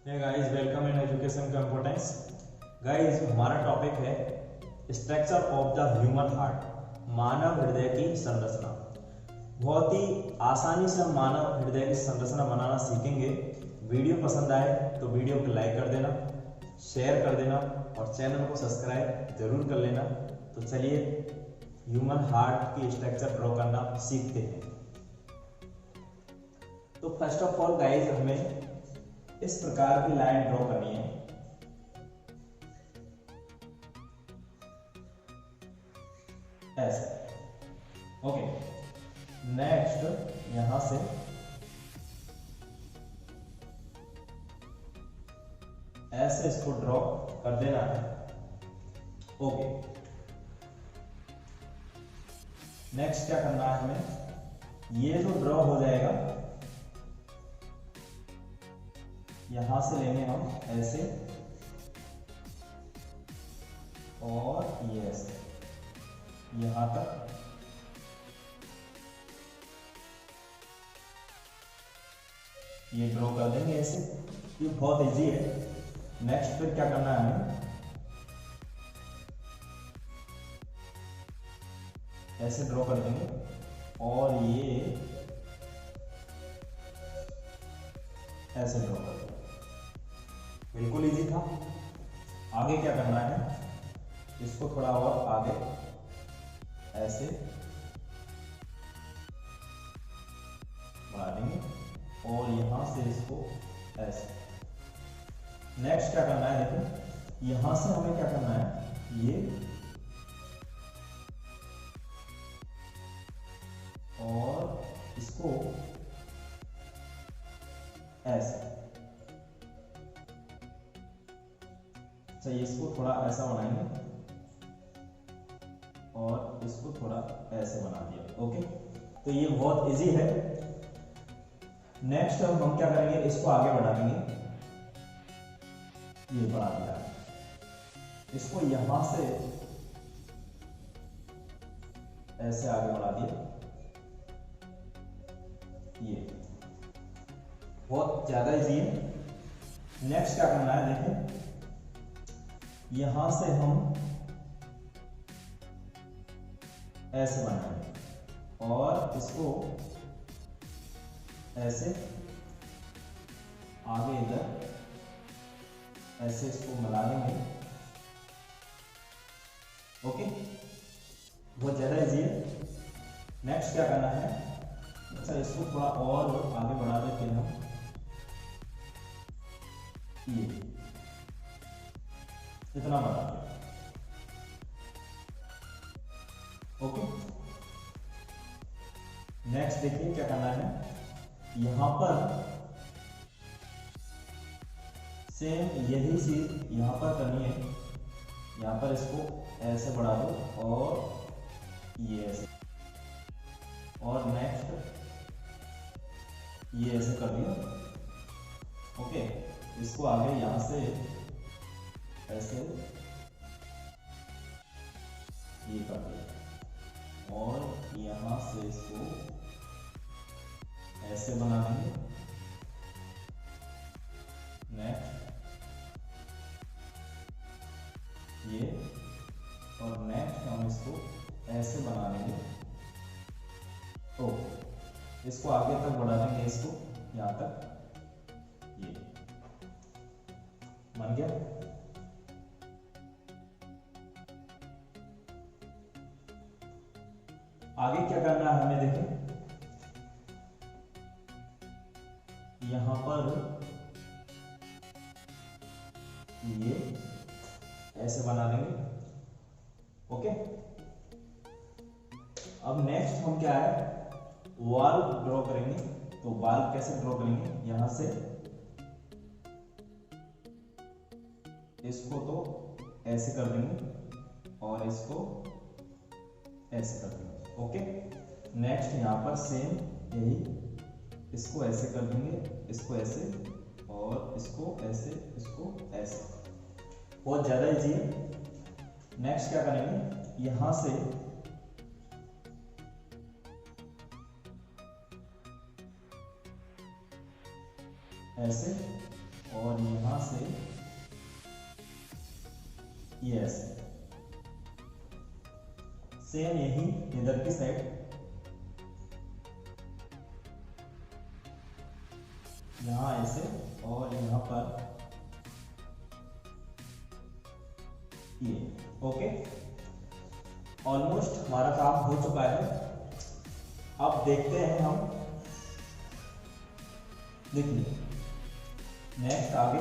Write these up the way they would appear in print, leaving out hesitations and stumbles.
Hey guys, welcome in education का importance. Guys, हमारा topic है structure of the human heart, मानव हृदय की संरचना। बहुत ही आसानी से हम मानव हृदय की संरचना बनाना सीखेंगे। वीडियो पसंद आए तो वीडियो को लाइक कर देना, शेयर कर देना और चैनल को सब्सक्राइब जरूर कर लेना। तो चलिए ह्यूमन हार्ट की स्ट्रक्चर ड्रॉ करना सीखते हैं। तो फर्स्ट ऑफ ऑल गाइस, हमें इस प्रकार की लाइन ड्रॉ करनी है। ऐसे। ओके, नेक्स्ट यहां से ऐसे इसको ड्रॉ कर देना है। ओके, नेक्स्ट क्या करना है हमें, ये जो ड्रॉ हो जाएगा यहां से लेंगे हम ऐसे और ये ऐसे यहां तक। ये ड्रॉ कर देंगे ऐसे। ये बहुत इजी है। नेक्स्ट फिर क्या करना है हमें, ऐसे ड्रॉ कर देंगे और ये ऐसे ड्रॉ कर देंगे। बिल्कुल इजी था। आगे क्या करना है, इसको थोड़ा और आगे ऐसे बढ़ा देंगे और यहां से इसको ऐसे। नेक्स्ट क्या करना है, देखो यहां से हमें क्या करना है, ये और इसको ऐसे। चाहिए इसको थोड़ा ऐसा बनाएंगे और इसको थोड़ा ऐसे बना दिया। ओके, तो ये बहुत इजी है। नेक्स्ट हम क्या करेंगे, इसको आगे बढ़ा देंगे। ये बढ़ा दिया, इसको यहां से ऐसे आगे बढ़ा दिया। ये बहुत ज्यादा इजी है। नेक्स्ट क्या करना है, देखें यहां से हम ऐसे बनाएंगे और इसको ऐसे आगे इधर ऐसे इसको मिला देंगे। ओके, बहुत ज्यादा इजी है। नेक्स्ट क्या करना है, अच्छा इसको थोड़ा और आगे बढ़ा देते हैं हम। ये इतना बड़ा। ओके, नेक्स्ट देखिए क्या करना है, यहां पर सेम यही चीज यहां पर करनी है। यहां पर इसको ऐसे बढ़ा दो और ये ऐसे, और नेक्स्ट ये ऐसे कर दिया। ओके, इसको आगे यहां से ऐसे ये कर दिया और यहां से इसको ऐसे बना देंगे। नेक्स्ट ये, और नेक्स्ट हम इसको ऐसे बना देंगे। तो इसको आगे तक बढ़ा देंगे, इसको यहां तक। ये बन गया। आगे क्या करना है हमें, देखें यहां पर ये ऐसे बना देंगे। ओके, अब नेक्स्ट हम क्या है, वॉल ड्रॉ करेंगे। तो वॉल कैसे ड्रॉ करेंगे, यहां से इसको तो ऐसे कर देंगे और इसको ऐसे कर देंगे। ओके, नेक्स्ट यहां पर सेम यही, इसको ऐसे कर देंगे, इसको ऐसे और इसको ऐसे, इसको ऐसे। बहुत ज्यादा इजी है। नेक्स्ट क्या करेंगे, यहां से ऐसे और यहां से यस, सेम यही इधर की साइड, यहां ऐसे और यहां पर ये। ओके, ऑलमोस्ट हमारा काम हो चुका है। अब देखते हैं हम, देखिए नेक्स्ट आगे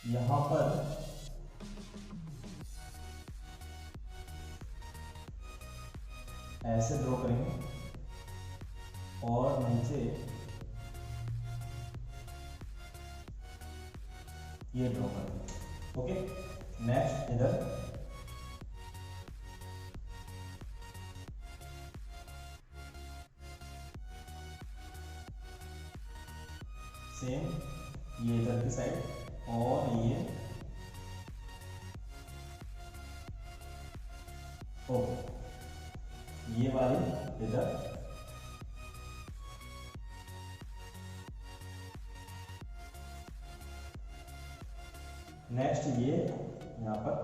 यहां पर ऐसे ड्रॉ करेंगे और नीचे ये ड्रॉ करेंगे। ओके, नेक्स्ट इधर सेम, ये इधर की साइड और ये ओके, ये वाली इधर नेक्स्ट ये यहां पर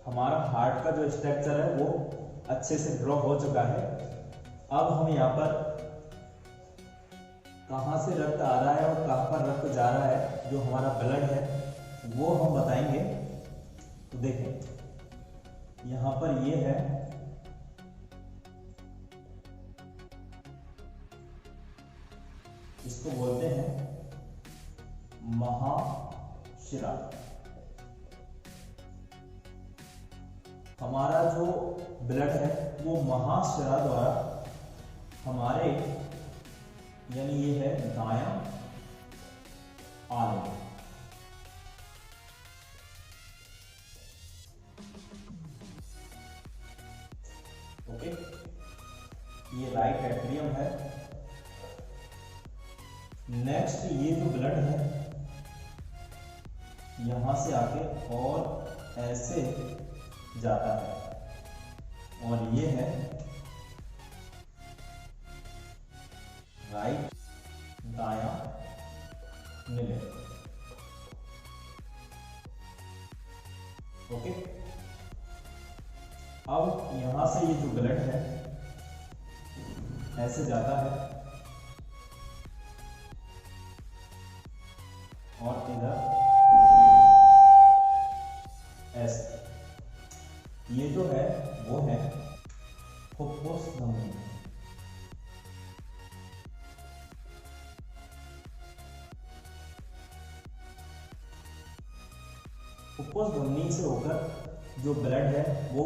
हमारा हार्ट का जो स्ट्रक्चर है वो अच्छे से ड्रॉ हो चुका है। अब हम यहाँ पर कहाँ से रक्त आ रहा है और कहाँ पर रक्त जा रहा है, जो हमारा ब्लड है वो हम बताएंगे। तो देखें यहाँ पर ये है, इसको बोलते हैं महाशिरा। हमारा जो ब्लड है वो महाशिरा द्वारा हमारे, यानी ये है दायां आलम, ओके, ये राइट एट्रियम है। नेक्स्ट ये जो ब्लड है यहां से आके और ऐसे जाता है और ये है राइट दायां मिले। ओके, अब यहां से ये जो ब्लड है ऐसे जाता है और इधर ऐसे, ये जो है वो है फुफ्फुस धमनी। फुफ्फुस धमनी से होकर जो ब्लड है वो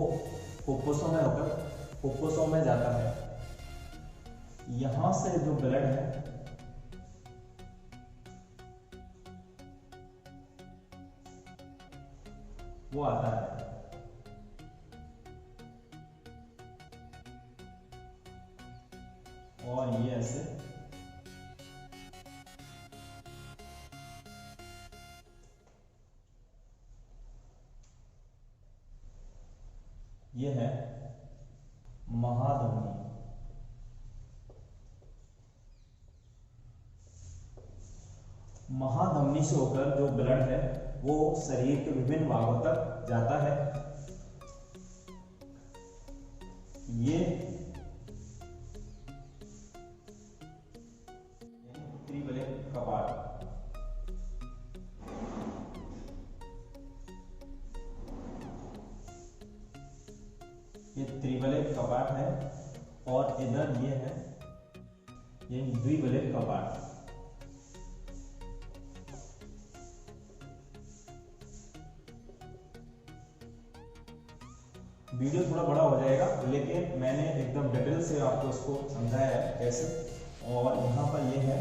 फुफ्फुसों में होकर फुफ्फुसों में जाता है। यहां से जो ब्लड है वो आता है और ये ऐसे ये है महाधमनी। महाधमनी से होकर जो ब्लड है वो शरीर के विभिन्न भागों तक जाता है। ये त्रिबले कपाट, ये त्रिबले कपाट है और इधर ये है ये द्विबले कपाट। वीडियो थोड़ा बड़ा हो जाएगा लेकिन मैंने एकदम डिटेल से आपको इसको समझाया है कैसे। और यहाँ पर ये है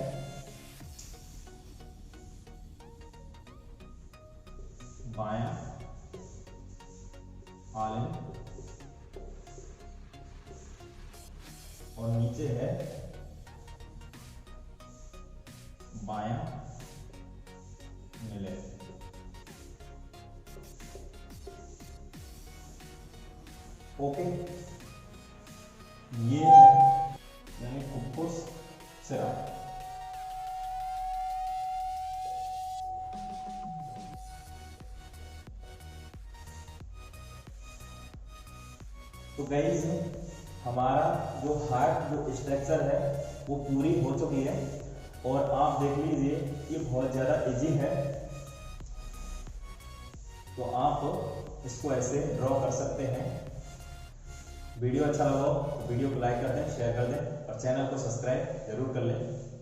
बायां आलिम और नीचे है बायां मिले। ओके, ये है यानी फुफ्फुस सिरा। तो गाइस हमारा जो हार्ट जो स्ट्रक्चर है वो पूरी हो चुकी है और आप देख लीजिए ये बहुत ज़्यादा इजी है। तो आप इसको ऐसे ड्रॉ कर सकते हैं। वीडियो अच्छा लगा हो तो वीडियो को लाइक कर दें, शेयर कर दें और चैनल को सब्सक्राइब जरूर कर लें।